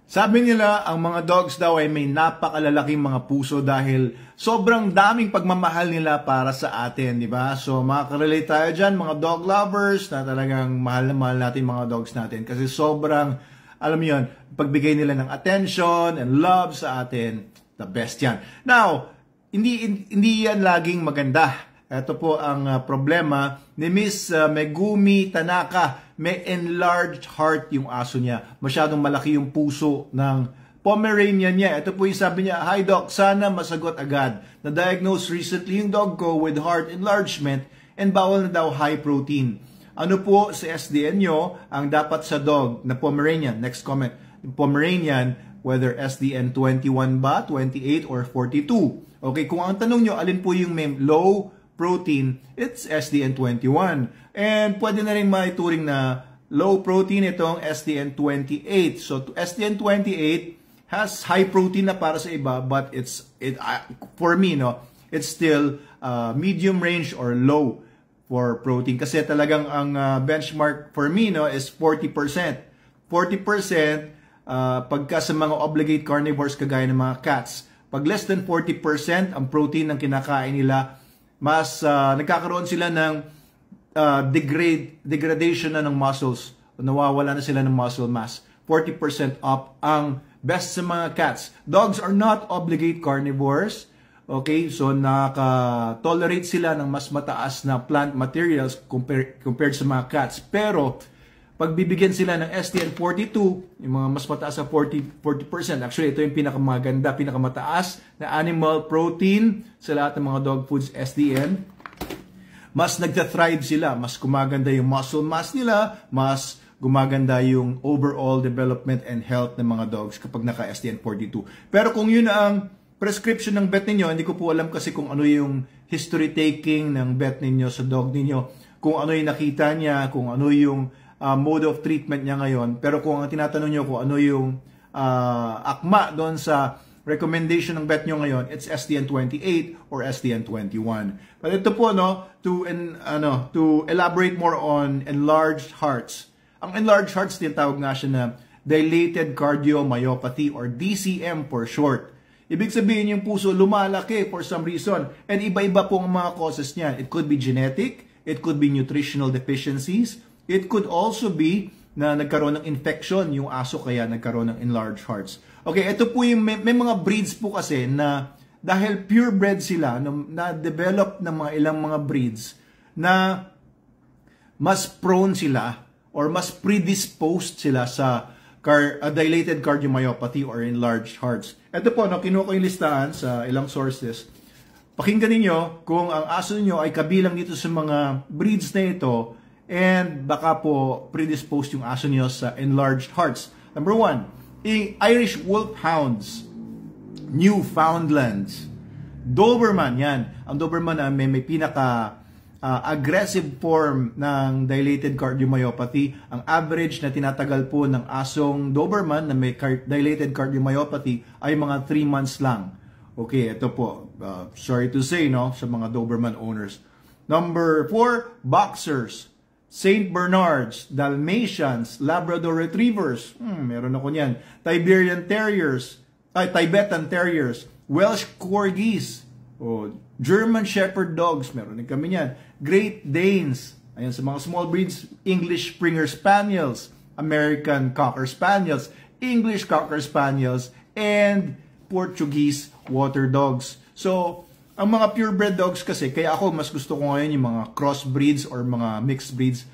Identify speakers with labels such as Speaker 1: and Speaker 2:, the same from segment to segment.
Speaker 1: Sabi nila, ang mga dogs daw ay may napakalalaking mga puso dahil sobrang daming pagmamahal nila para sa atin, di ba? So, makaka-relate tayo dyan, mga dog lovers, na talagang mahal na mahal natin mga dogs natin. Kasi sobrang, alam mo yun, pagbigay nila ng attention and love sa atin, the best yan. Now, hindi yan laging maganda. Ito po ang problema ni Miss Megumi Tanaka. May enlarged heart yung aso niya. Masyadong malaki yung puso ng Pomeranian niya. Ito po yung sabi niya, "Hi Doc, sana masagot agad. Na-diagnose recently yung dog ko with heart enlargement and bawal na daw high protein. Ano po sa SDN nyo ang dapat sa dog na Pomeranian?" Next comment. Pomeranian, whether SDN 21 ba, 28 or 42. Okay, kung ang tanong nyo, alin po yung may low protein, it's SDN 21. And pwede na rin maituring na low protein itong SDN 28. So SDN 28 has high protein na para sa iba, but for me, no, it's still medium range or low for protein. Kasi talagang ang benchmark for me, no, is 40%. 40% pagka sa mga obligate carnivores kagaya ng mga cats. Pag less than 40% ang protein ng kinakain nila, mas nagkakaroon sila ng degradation na ng muscles. Nawawala na sila ng muscle mass. 40% up ang best sa mga cats. Dogs are not obligate carnivores. Okay, so nakaka-tolerate sila ng mas mataas na plant materials compared sa mga cats. Pero pag bibigyan sila ng SDN 42, yung mga mas mataas sa 40%, actually ito yung pinakamaganda, pinakamataas na animal protein sa lahat ng mga dog foods SDN, mas nagta-thrive sila, mas gumaganda yung muscle mass nila, mas gumaganda yung overall development and health ng mga dogs kapag naka-SDN 42. Pero kung yun ang prescription ng vet ninyo, hindi ko po alam kasi kung ano yung history taking ng vet ninyo sa dog ninyo, kung ano yung nakita niya, kung ano yung mode of treatment niya ngayon. Pero kung ang tinatanong nyo kung ano yung akma doon sa recommendation ng vet nyo ngayon, it's SDN 28 or SDN 21. But ito po, no, to elaborate more on enlarged hearts. Ang enlarged hearts, tinatawag nga siya na dilated cardiomyopathy or DCM for short. Ibig sabihin yung puso lumalaki for some reason. And iba-iba po ang mga causes niyan. It could be genetic, it could be nutritional deficiencies, it could also be na nagkaroon ng infection yung aso kaya nagkaroon ng enlarged hearts. Okay, ito po yung may mga breeds po kasi na dahil purebred sila, na-develop ng mga ilang mga breeds na mas prone sila or mas predisposed sila sa dilated cardiomyopathy or enlarged hearts. Ito po, kinuha ko yung listahan sa ilang sources. Pakinggan ninyo kung ang aso niyo ay kabilang dito sa mga breeds na ito and baka po predisposed yung aso niyo sa enlarged hearts. Number 1, Irish Wolfhounds, Newfoundlands, Doberman, yan. Ang Doberman may pinaka aggressive form ng dilated cardiomyopathy. Ang average na tinatagal po ng asong Doberman na may dilated cardiomyopathy ay mga 3 months lang. Okay, ito po. Sorry to say, no, sa mga Doberman owners. Number 4, Boxers, Saint Bernards, Dalmatians, Labrador Retrievers, meron ako niyan. Tibetan Terriers, Welsh Corgis, German Shepherd Dogs, meron din kami niyan. Great Danes, ayan sa mga small breeds, English Springer Spaniels, American Cocker Spaniels, English Cocker Spaniels, and Portuguese Water Dogs. So, ang mga purebred dogs kasi, kaya ako mas gusto ko ngayon yung mga crossbreeds or mga mixed breeds.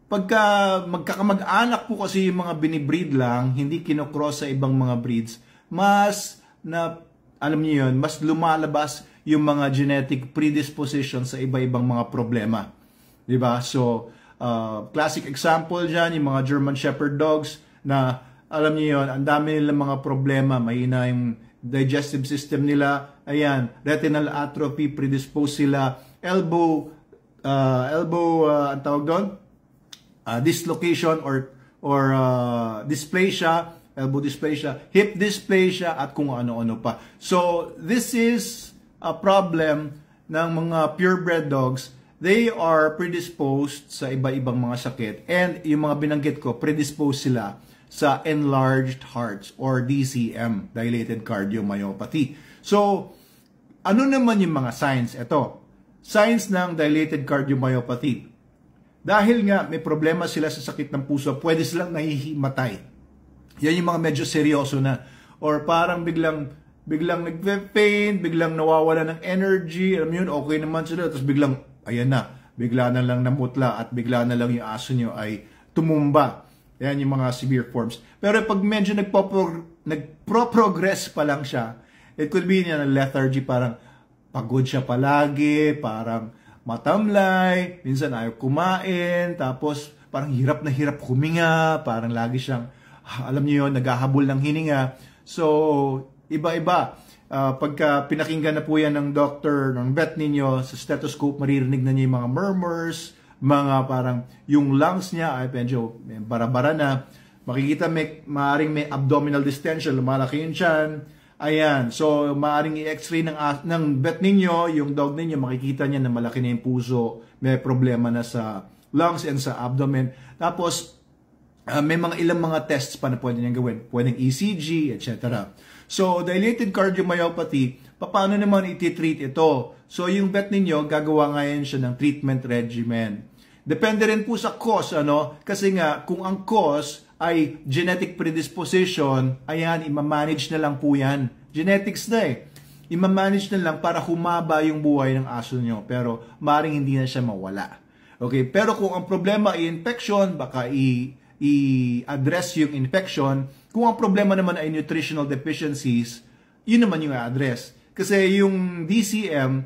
Speaker 1: Pagka magkakamag-anak po kasi yung mga binibreed lang, hindi kinocross sa ibang mga breeds, mas alam niyo yun, mas lumalabas yung mga genetic predisposition sa iba-ibang mga problema. Diba? So, classic example dyan, yung mga German Shepherd Dogs na, alam niyo yun, ang dami nilang mga problema, mahina yung digestive system nila, ayan, retinal atrophy, predisposed sila, elbow, ang tawag doon, dislocation or dysplasia, elbow dysplasia, hip dysplasia, at kung ano-ano pa. So, this is a problem ng mga purebred dogs. They are predisposed sa iba-ibang mga sakit. And yung mga binanggit ko, predisposed sila sa enlarged hearts or DCM, dilated cardiomyopathy. So, ano naman yung mga signs? Ito, signs ng dilated cardiomyopathy. Dahil nga may problema sila sa sakit ng puso, pwede silang nahihimatay. Yan yung mga medyo seryoso na. Or parang biglang nagpe-faint, biglang nawawala ng energy, alam yun, okay naman sila, tapos biglang, ayan na, bigla na lang namutla at bigla na lang yung aso nyo ay tumumba. Yan yung mga severe forms. Pero pag medyo nagpo-progress pa lang siya, it could be na lethargy, parang pagod siya palagi, parang matamlay, minsan ayaw kumain, tapos parang hirap na hirap huminga, parang lagi siyang, alam niyo yun, naghahabol ng hininga. So, iba-iba. Pagka pinakinggan na po yan ng doctor, ng vet ninyo, sa stethoscope, maririnig na niyo yung mga murmurs, mga parang yung lungs niya ay medyo bara-bara na. Makikita maaaring may abdominal distension, lumalaki yung tiyan. Ayan, so maaaring i-x-ray ng vet ninyo, yung dog ninyo, makikita niya na malaki na yung puso, may problema na sa lungs and sa abdomen. Tapos, may ilang mga tests pa na pwede niyang gawin. Pwedeng ECG, etc. So, dilated cardiomyopathy, paano naman iti-treat ito? So, yung vet ninyo, gagawa ngayon siya ng treatment regimen. Depende rin po sa cause, Kasi nga, kung ang cause ay genetic predisposition, ayan, imamanage na lang po yan. Genetics na Imamanage na lang para humaba yung buhay ng aso nyo. Pero, maaaring hindi na siya mawala. Okay, pero kung ang problema ay infection, baka i-address yung infection. Kung ang problema naman ay nutritional deficiencies, yun naman yung i-address. Kasi yung DCM,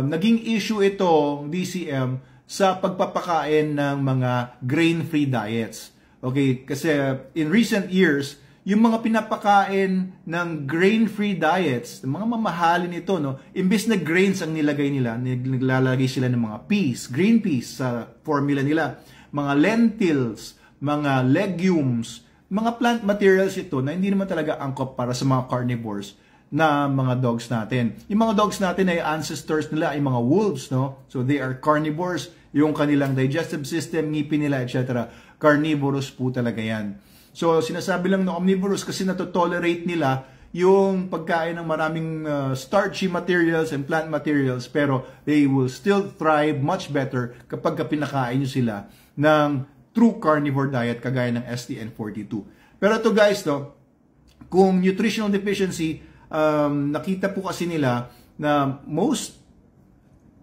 Speaker 1: naging issue itong DCM sa pagpapakain ng mga grain-free diets. Okay, kasi in recent years, yung mga pinapakain ng grain-free diets, mga mamahalin ito, imbes na grains ang nilagay nila, naglalagay sila ng mga peas, green peas sa formula nila, mga lentils, mga legumes, mga plant materials ito na hindi naman talaga angkop para sa mga carnivores na mga dogs natin. Yung mga dogs natin ay ancestors nila ay mga wolves, So they are carnivores, yung kanilang digestive system, ngipin nila, etc. Carnivorous po talaga yan. So sinasabi lang na omnivorous kasi natotolerate nila yung pagkain ng maraming starchy materials and plant materials, pero they will still thrive much better kapag pinakain nyo sila ng true carnivore diet kagaya ng STN42. Pero ito guys, kung nutritional deficiency, nakita po kasi nila na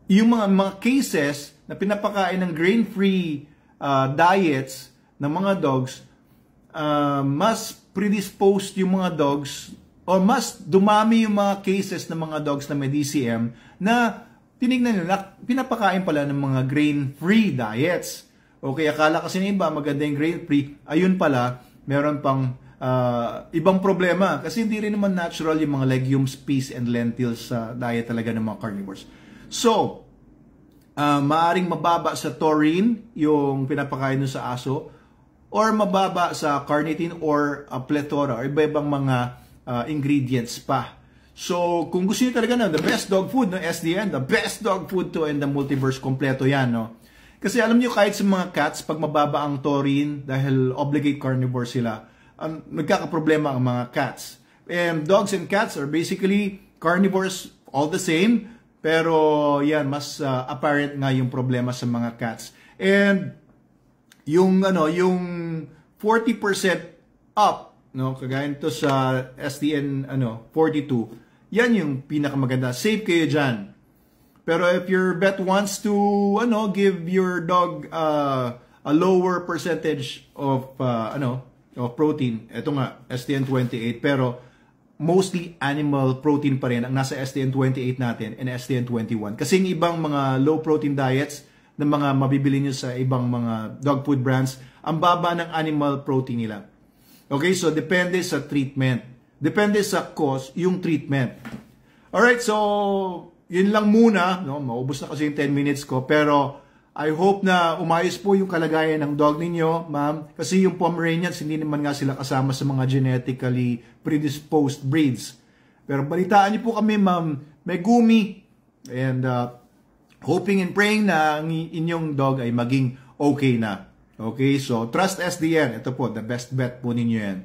Speaker 1: yung mga cases na pinapakain ng grain-free diets ng mga dogs, mas predisposed yung mga dogs o mas dumami yung mga cases ng mga dogs na may DCM na tinignan nila, pinapakain pala ng mga grain-free diets. Okay, akala kasi ng iba maganda yung grain-free, ayun pala, meron pang ibang problema kasi hindi rin naman natural yung mga legumes, peas, and lentils sa diet talaga ng mga carnivores. So, maaring mababa sa taurine yung pinapakain sa aso or mababa sa carnitine or plethora or iba-ibang mga ingredients pa. So, kung gusto niyo talaga the best dog food, SDN, the best dog food to and the multiverse, kompleto yan, Kasi alam niyo kahit sa mga cats, pag mababa ang taurine, dahil obligate carnivore sila, nagkakaproblema ang mga cats. And dogs and cats are basically carnivores all the same, pero yan, mas apparent nga yung problema sa mga cats. And yung 40% up, kagaya nito sa STN 42, yan yung pinakamaganda. Safe kayo dyan. Pero if your vet wants to give your dog a lower percentage of protein, ito nga STN28, pero mostly animal protein pa rin ang nasa STN28 natin and STN21. Kasi yung ibang mga low protein diets na mga mabibili nyo sa ibang mga dog food brands, ang baba ng animal protein nila. Okay, so depende sa treatment. Depende sa cause yung treatment. Alright, so yun lang muna, maubos na kasi yung 10 minutes ko, pero I hope na umayos po yung kalagayan ng dog ninyo, ma'am, kasi yung Pomeranians, hindi naman nga sila kasama sa mga genetically predisposed breeds. Pero balitaan niyo po kami, ma'am, Megumi, and hoping and praying na ang inyong dog ay maging okay na. Okay, so Trust SDN, ito po, the best bet po ninyo yan.